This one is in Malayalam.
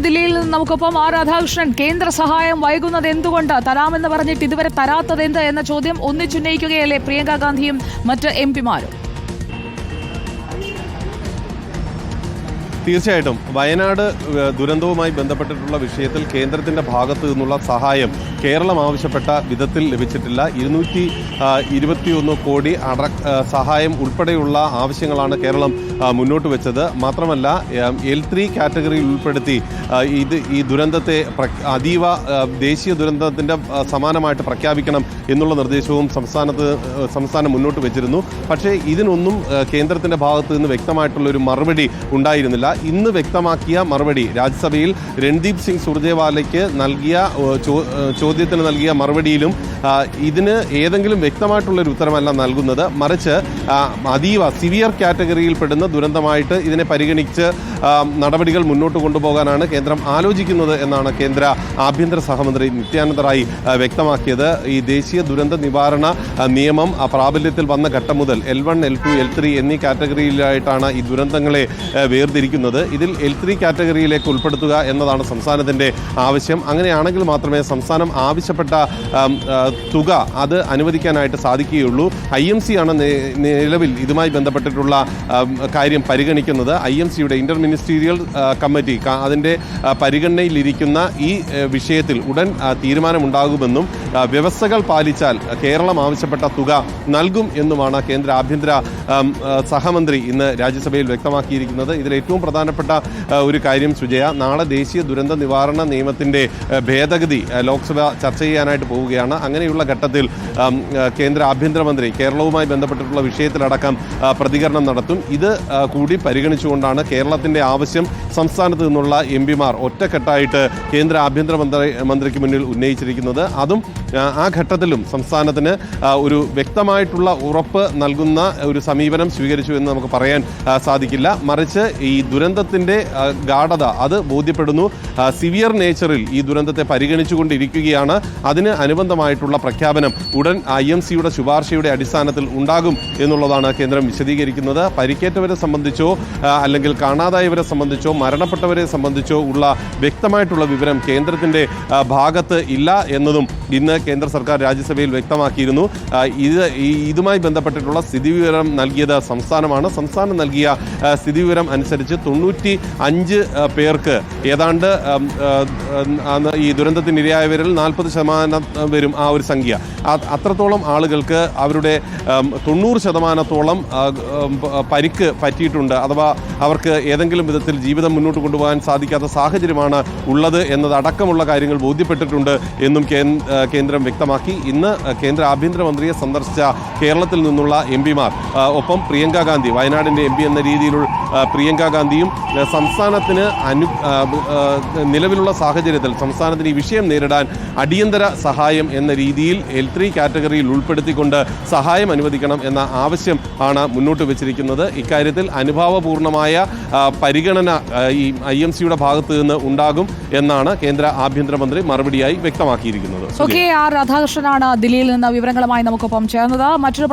ദില്ലിയിൽ നിന്ന് നമുക്കൊപ്പം ആർ രാധാകൃഷ്ണൻ. കേന്ദ്ര സഹായം വൈകുന്നത് എന്തുകൊണ്ട്, തരാമെന്ന് പറഞ്ഞിട്ട് ഇതുവരെ തരാത്തതെന്ത് എന്ന ചോദ്യം ഒന്നിച്ചുന്നയിക്കുകയല്ലേ പ്രിയങ്ക ഗാന്ധിയും മറ്റ് എംപിമാരും? തീർച്ചയായിട്ടും വയനാട് ദുരന്തവുമായി ബന്ധപ്പെട്ടിട്ടുള്ള വിഷയത്തിൽ കേന്ദ്രത്തിൻ്റെ ഭാഗത്തു നിന്നുള്ള സഹായം കേരളം ആവശ്യപ്പെട്ട വിധത്തിൽ ലഭിച്ചിട്ടില്ല. 221 കോടി സഹായം ഉൾപ്പെടെയുള്ള ആവശ്യങ്ങളാണ് കേരളം മുന്നോട്ട് വെച്ചത്. മാത്രമല്ല L3 കാറ്റഗറിയിൽ ഉൾപ്പെടുത്തി ഈ ദുരന്തത്തെ അതീവ ദേശീയ ദുരന്തത്തിൻ്റെ സമാനമായിട്ട് പ്രഖ്യാപിക്കണം എന്നുള്ള നിർദ്ദേശവും സംസ്ഥാനം മുന്നോട്ട് വെച്ചിരുന്നു. പക്ഷേ ഇതിനൊന്നും കേന്ദ്രത്തിൻ്റെ ഭാഗത്തു നിന്ന് വ്യക്തമായിട്ടുള്ളൊരു മറുപടി ഉണ്ടായിരുന്നില്ല. ഇന്ന് വ്യക്തമാക്കിയ മറുപടി രാജ്യസഭയിൽ രൺദീപ് സിംഗ് സുർജേവാലയ്ക്ക് നൽകിയ ചോദ്യത്തിന് നൽകിയ മറുപടിയിലും ഇതിന് ഏതെങ്കിലും വ്യക്തമായിട്ടുള്ളൊരു ഉത്തരമല്ല നൽകുന്നത്. മറിച്ച് അതീവ സിവിയർ കാറ്റഗറിയിൽ പെടുന്ന ദുരന്തമായിട്ട് ഇതിനെ പരിഗണിച്ച് നടപടികൾ മുന്നോട്ട് കൊണ്ടുപോകാനാണ് കേന്ദ്രം ആലോചിക്കുന്നത് എന്നാണ് കേന്ദ്ര ആഭ്യന്തര സഹമന്ത്രി നിത്യാനന്ദ റായ് വ്യക്തമാക്കിയത്. ഈ ദേശീയ ദുരന്ത നിവാരണ നിയമം പ്രാബല്യത്തിൽ വന്ന ഘട്ടം മുതൽ L1, L2, L3 എന്നീ കാറ്റഗറിയിലായിട്ടാണ് ഈ ദുരന്തങ്ങളെ വേർതിരിക്കുന്നത്. ഇതിൽ L3 കാറ്റഗറിയിലേക്ക് ഉൾപ്പെടുത്തുക എന്നതാണ് സംസ്ഥാനത്തിൻ്റെ ആവശ്യം. അങ്ങനെയാണെങ്കിൽ മാത്രമേ സംസ്ഥാനം ആവശ്യപ്പെട്ട തുക അത് അനുവദിക്കാനായിട്ട് സാധിക്കുകയുള്ളൂ. IMC ആണ് നിലവിൽ ഇതുമായി ബന്ധപ്പെട്ടിട്ടുള്ള കാര്യം പരിഗണിക്കുന്നത്. IMCയുടെ ഇന്റർ മിനിസ്റ്റീരിയൽ കമ്മിറ്റി അതിൻ്റെ പരിഗണനയിലിരിക്കുന്ന ഈ വിഷയത്തിൽ ഉടൻ തീരുമാനമുണ്ടാകുമെന്നും വ്യവസ്ഥകൾ പാലിച്ചാൽ കേരളം ആവശ്യപ്പെട്ട തുക നൽകും എന്നുമാണ് കേന്ദ്ര ആഭ്യന്തര സഹമന്ത്രി ഇന്ന് രാജ്യസഭയിൽ വ്യക്തമാക്കിയിരിക്കുന്നത്. ഇതിൽ ഏറ്റവും പ്രധാനപ്പെട്ട ഒരു കാര്യം സുജയ, നാളെ ദേശീയ ദുരന്ത നിവാരണ നിയമത്തിൻ്റെ ഭേദഗതി ലോക്സഭ ചർച്ച ചെയ്യാനായിട്ട് പോവുകയാണ്. അങ്ങനെയുള്ള ഘട്ടത്തിൽ കേന്ദ്ര ആഭ്യന്തരമന്ത്രി കേരളവുമായി ബന്ധപ്പെട്ടിട്ടുള്ള വിഷയത്തിലടക്കം പ്രതികരണം നടത്തും. ഇത് കൂടി പരിഗണിച്ചുകൊണ്ടാണ് കേരളത്തിൻ്റെ ആവശ്യം സംസ്ഥാനത്ത് നിന്നുള്ള എംപിമാർ ഒറ്റക്കെട്ടായിട്ട് കേന്ദ്ര ആഭ്യന്തര മന്ത്രിക്ക് മുന്നിൽ ഉന്നയിച്ചിരിക്കുന്നത്. അതും ആ ഘട്ടത്തിലും സംസ്ഥാനത്തിന് ഒരു വ്യക്തമായിട്ടുള്ള ഉറപ്പ് നൽകുന്ന ഒരു സമീപനം സ്വീകരിച്ചു എന്ന് നമുക്ക് പറയാൻ സാധിക്കില്ല. മറിച്ച് ഈ ദുരന്തത്തിൻ്റെ ഗാഢത അത് ബോധ്യപ്പെടുന്നു. സിവിയർ നേച്ചറിൽ ഈ ദുരന്തത്തെ പരിഗണിച്ചുകൊണ്ടിരിക്കുകയാണ്. അതിന് അനുബന്ധമായിട്ടുള്ള പ്രഖ്യാപനം ഉടൻ IMCയുടെ ശുപാർശയുടെ അടിസ്ഥാനത്തിൽ ഉണ്ടാകും എന്നുള്ളതാണ് കേന്ദ്രം വിശദീകരിക്കുന്നത്. പരിക്കേറ്റവരെ സംബന്ധിച്ചോ അല്ലെങ്കിൽ കാണാതായവരെ സംബന്ധിച്ചോ മരണപ്പെട്ടവരെ സംബന്ധിച്ചോ ഉള്ള വ്യക്തമായിട്ടുള്ള വിവരം കേന്ദ്രത്തിൻ്റെ ഭാഗത്ത് ഇല്ല എന്നതും ഇന്ന് കേന്ദ്ര സർക്കാർ രാജ്യസഭയിൽ വ്യക്തമാക്കിയിരുന്നു. ഇതുമായി ബന്ധപ്പെട്ടിട്ടുള്ള സ്ഥിതിവിവരം നൽകിയത് സംസ്ഥാനമാണ്. സംസ്ഥാനം നൽകിയ സ്ഥിതിവിവരം അനുസരിച്ച് 95 പേർക്ക് ഏതാണ്ട് ഈ ദുരന്തത്തിനിരയായവരിൽ 40% വരും ആ ഒരു സംഖ്യ. അത്രത്തോളം ആളുകൾക്ക് അവരുടെ 90%-ഓളം പരിക്ക് പറ്റിയിട്ടുണ്ട്. അഥവാ അവർക്ക് ഏതെങ്കിലും വിധത്തിൽ ജീവിതം മുന്നോട്ട് കൊണ്ടുപോകാൻ സാധിക്കാത്ത സാഹചര്യമാണ് ഉള്ളത് എന്നതടക്കമുള്ള കാര്യങ്ങൾ ബോധ്യപ്പെട്ടിട്ടുണ്ട് എന്നും കേന്ദ്രം വ്യക്തമാക്കി. ഇന്ന് കേന്ദ്ര ആഭ്യന്തരമന്ത്രിയെ സന്ദർശിച്ച കേരളത്തിൽ നിന്നുള്ള എംപിമാർ ഒപ്പം പ്രിയങ്ക ഗാന്ധി, വയനാടിൻ്റെ MP എന്ന രീതിയിലുള്ള പ്രിയങ്ക ഗാന്ധിയും സംസ്ഥാനത്തിന് നിലവിലുള്ള സാഹചര്യത്തിൽ സംസ്ഥാനത്തിന് ഈ വിഷയം നേരിടാൻ അടിയന്തര സഹായം എന്ന രീതിയിൽ L3 കാറ്റഗറിയിൽ ഉൾപ്പെടുത്തിക്കൊണ്ട് സഹായം അനുവദിക്കണം എന്ന ആവശ്യം ആണ് മുന്നോട്ട് വെച്ചിരിക്കുന്നത്. ഇക്കാര്യത്തിൽ അനുഭാവപൂർണമായ പരിഗണന ഈ IMCയുടെ ഭാഗത്ത് നിന്ന് ഉണ്ടാകും എന്നാണ് കേന്ദ്ര ആഭ്യന്തരമന്ത്രി മറുപടിയായി വ്യക്തമാക്കിയിരിക്കുന്നത്. ആർ രാധാകൃഷ്ണനാണ് ദില്ലിയിൽ നിന്ന് വിവരങ്ങളുമായി നമുക്കൊപ്പം ചേർന്നത്. മറ്റൊരു